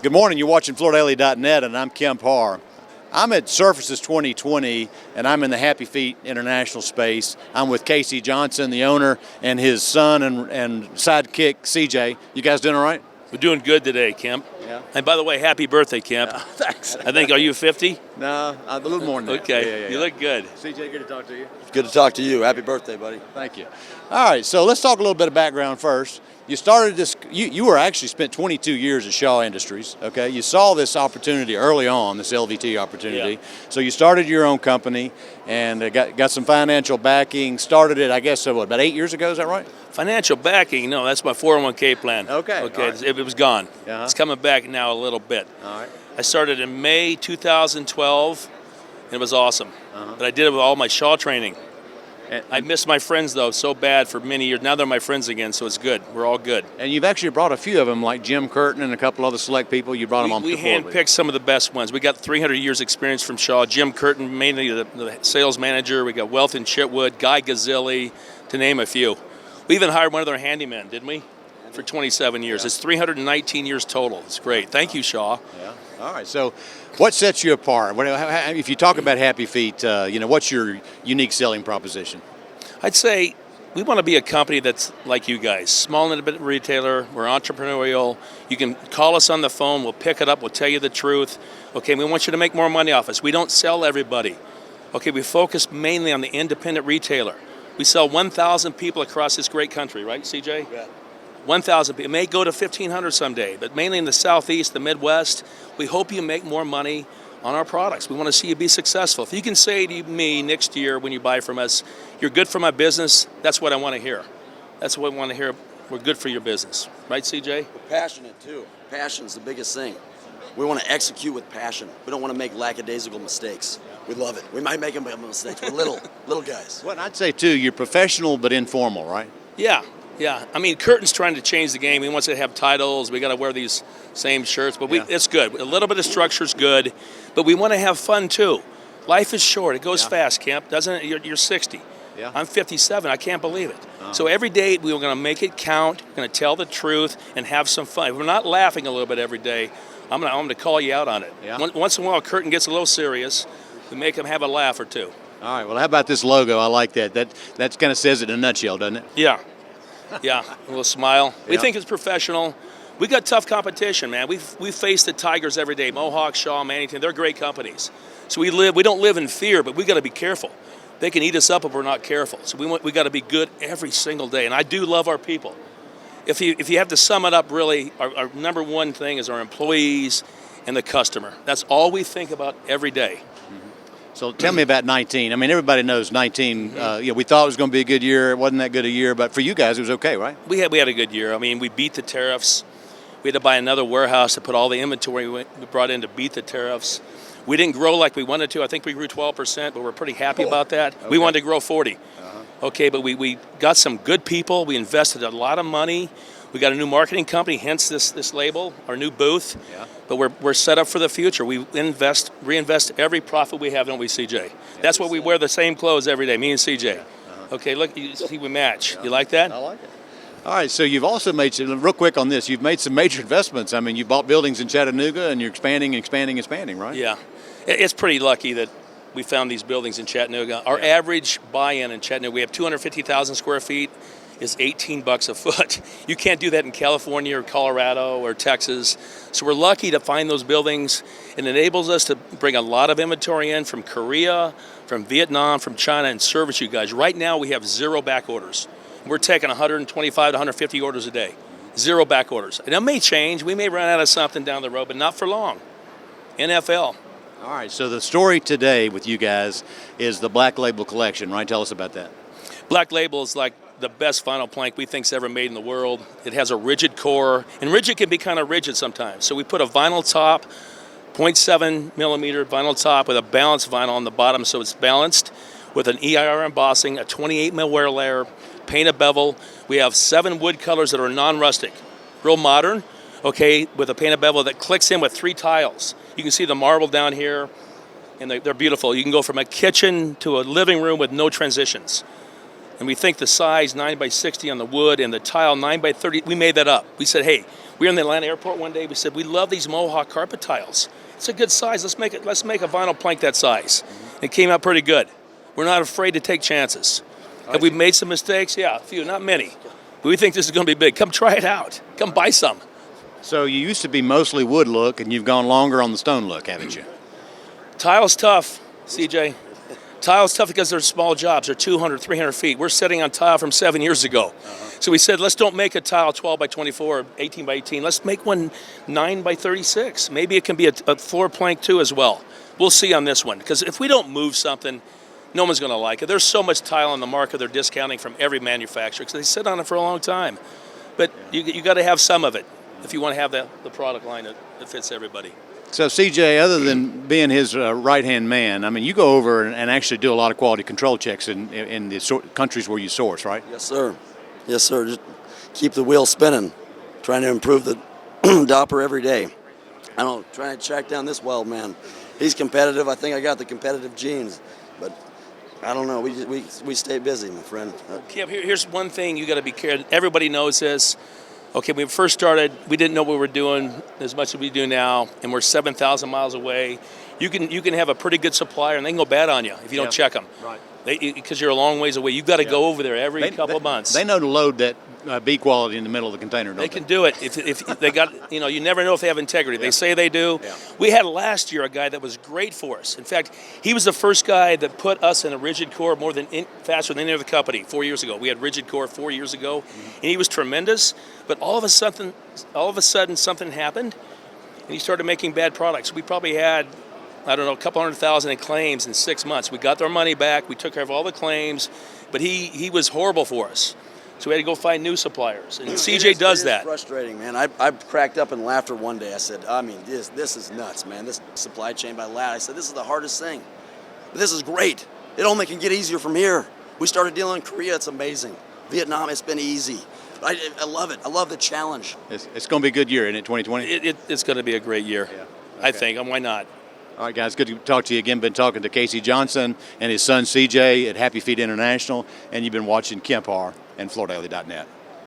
Good morning. You're watching FloorDaily.net, and I'm Kemp Harr. I'm at Surfaces 2020, and I'm in the Happy Feet International space. I'm with Casey Johnson, the owner, and his son and sidekick, CJ. You guys doing all right? We're doing good today, Kemp. Yeah. And by the way, happy birthday, Kemp. Thanks. I think, are you 50? No, a little more than that. Okay, Yeah. you look good. CJ, good to talk to you. It's good to talk to you. Happy birthday, buddy. Thank you. All right, so let's talk a little bit of background first. You started this, you were actually spent 22 years at Shaw Industries, okay? You saw this opportunity early on, this LVT opportunity. Yeah. So you started your own company and got some financial backing, started it, I guess, about 8 years ago, is that right? Financial backing, no, that's my 401k plan. Okay, all right. It was gone. Uh-huh. It's coming back now a little bit. All right. I started in May 2012, and it was awesome. But I did it with all my Shaw training. I missed my friends, though, so bad for many years. Now they're my friends again, so it's good. We're all good. And you've actually brought a few of them, like Jim Curtin and a couple other select people. You brought them on. We handpicked some of the best ones. We got 300 years experience from Shaw. Jim Curtin, mainly the sales manager. We got Wealth and Chitwood, Guy Gazzilli, to name a few. We even hired one of their handymen, didn't we? For 27 years. Yeah. It's 319 years total. It's great. Thank you, Shaw. Yeah. All right. So, what sets you apart? If you talk about Happy Feet, what's your unique selling proposition? I'd say we want to be a company that's like you guys, small independent retailer. We're entrepreneurial. You can call us on the phone. We'll pick it up. We'll tell you the truth. Okay, we want you to make more money off us. We don't sell everybody. Okay, we focus mainly on the independent retailer. We sell 1,000 people across this great country, right, CJ? Yeah. 1,000 people. It may go to 1,500 someday, but mainly in the Southeast, the Midwest. We hope you make more money on our products. We want to see you be successful. If you can say to me next year when you buy from us, you're good for my business, that's what I want to hear. That's what I want to hear. We're good for your business. Right, CJ? We're passionate, too. Passion's the biggest thing. We want to execute with passion. We don't want to make lackadaisical mistakes. We love it. We might make them mistakes. We're little guys. Well, I'd say, too, you're professional but informal, right? Yeah. I mean, Curtin's trying to change the game. He wants to have titles. We got to wear these same shirts, but it's good. A little bit of structure is good, but we want to have fun too. Life is short. It goes fast, Kemp, doesn't it? You're 60. Yeah. I'm 57. I can't believe it. So every day we're going to make it count. We're going to tell the truth and have some fun. If we're not laughing a little bit every day, I'm going to call you out on it. Yeah. Once in a while, Curtin gets a little serious. We make him have a laugh or two. All right. Well, how about this logo? I like that. That kind of says it in a nutshell, doesn't it? Yeah, a little smile. We Yeah. think it's professional. We got tough competition, man. We face the Tigers every day. Mohawk, Shaw, Mannington, they're great companies. So we don't live in fear, but we got to be careful. They can eat us up if we're not careful. So we got to be good every single day. And I do love our people. If you have to sum it up, really, our number one thing is our employees and the customer. That's all we think about every day. So tell me about 19. I mean, everybody knows 19. We thought it was going to be a good year. It wasn't that good a year, but for you guys, it was okay, right? We had a good year. I mean, we beat the tariffs. We had to buy another warehouse to put all the inventory we brought in to beat the tariffs. We didn't grow like we wanted to. I think we grew 12%, but we're pretty happy about that. Okay. We wanted to grow 40. Okay, but we got some good people. We invested a lot of money. We got a new marketing company, hence this label, our new booth. Yeah. But we're set up for the future. We reinvest every profit we have, don't we, CJ? Yeah, that's why we wear the same clothes every day, me and CJ. Yeah. Okay, look, you see we match. Yeah. You like that? I like it. All right, so you've also made, real quick on this, you've made some major investments. I mean, you bought buildings in Chattanooga, and you're expanding, right? Yeah. It's pretty lucky that we found these buildings in Chattanooga. Our average buy-in in Chattanooga, we have 250,000 square feet, is $18 a foot. You can't do that in California or Colorado or Texas. So we're lucky to find those buildings. It enables us to bring a lot of inventory in from Korea, from Vietnam, from China, and service you guys. Right now we have 0 back orders. We're taking 125 to 150 orders a day. 0 back orders. And it may change. We may run out of something down the road, but not for long. NFL. All right, so the story today with you guys is the Black Label collection, right? Tell us about that. Black Label is like the best vinyl plank we think's ever made in the world. It has a rigid core, and rigid can be kind of rigid sometimes. So we put a vinyl top, 0.7 millimeter vinyl top with a balanced vinyl on the bottom, so it's balanced with an EIR embossing, a 28 mil wear layer, painted bevel. We have 7 wood colors that are non-rustic, real modern, okay, with a painted bevel that clicks in with 3 tiles. You can see the marble down here, and they're beautiful. You can go from a kitchen to a living room with no transitions. And we think the size 9 by 60 on the wood and the tile 9 by 30, we made that up. We said, hey, We were in the Atlanta airport one day. We said, we love these Mohawk carpet tiles. It's a good size. Let's make a vinyl plank that size. It came out pretty good. We're not afraid to take chances. Have we made some mistakes? Yeah, a few, not many. But we think this is going to be big. Come try it out. Come buy some. So you used to be mostly wood look, and you've gone longer on the stone look, haven't you? Tile's tough, CJ. Tile's tough because they're small jobs. They're 200, 300 feet. We're sitting on tile from 7 years ago. So we said, let's don't make a tile 12 by 24 or 18 by 18. Let's make one 9 by 36. Maybe it can be a floor plank too as well. We'll see on this one. Because if we don't move something, no one's going to like it. There's so much tile on the market, they're discounting from every manufacturer because they sit on it for a long time. But you got to have some of it if you want to have the product line that fits everybody. So CJ, other than being his right-hand man, I mean, you go over and actually do a lot of quality control checks in the countries where you source, right? Yes, sir. Yes, sir. Just keep the wheel spinning, trying to improve the Doppler every day. I don't know, trying to track down this wild man. He's competitive. I think I got the competitive genes, but I don't know. We stay busy, my friend. Kim, here's one thing you got to be careful. Everybody knows this. Okay, when we first started, we didn't know what we were doing as much as we do now, and we're 7,000 miles away. You can have a pretty good supplier, and they can go bad on you if you don't check them. Right. Because you're a long ways away. You've got to go over there every couple of months. They know to load that B quality in the middle of the container, don't they? They can do it. If they got, you never know if they have integrity. They say they do. Yeah. We had last year a guy that was great for us. In fact, he was the first guy that put us in a rigid core faster than any other company 4 years ago. We had rigid core 4 years ago, and he was tremendous. But all of a sudden something happened, and he started making bad products. We probably had, I don't know, a couple 100,000 in claims in 6 months. We got our money back. We took care of all the claims, but he was horrible for us. So we had to go find new suppliers, and CJ does that. It's frustrating, man. I cracked up in laughter one day. I said, I mean, this is nuts, man. This supply chain by lat. I said, this is the hardest thing. But this is great. It only can get easier from here. We started dealing in Korea. It's amazing. Vietnam, it's been easy. I love it. I love the challenge. It's going to be a good year, isn't it, 2020? It's going to be a great year, I think. And why not? All right, guys, good to talk to you again. Been talking to Casey Johnson and his son CJ at Happy Feet International, and you've been watching Kemp Harr and FloorDaily.net.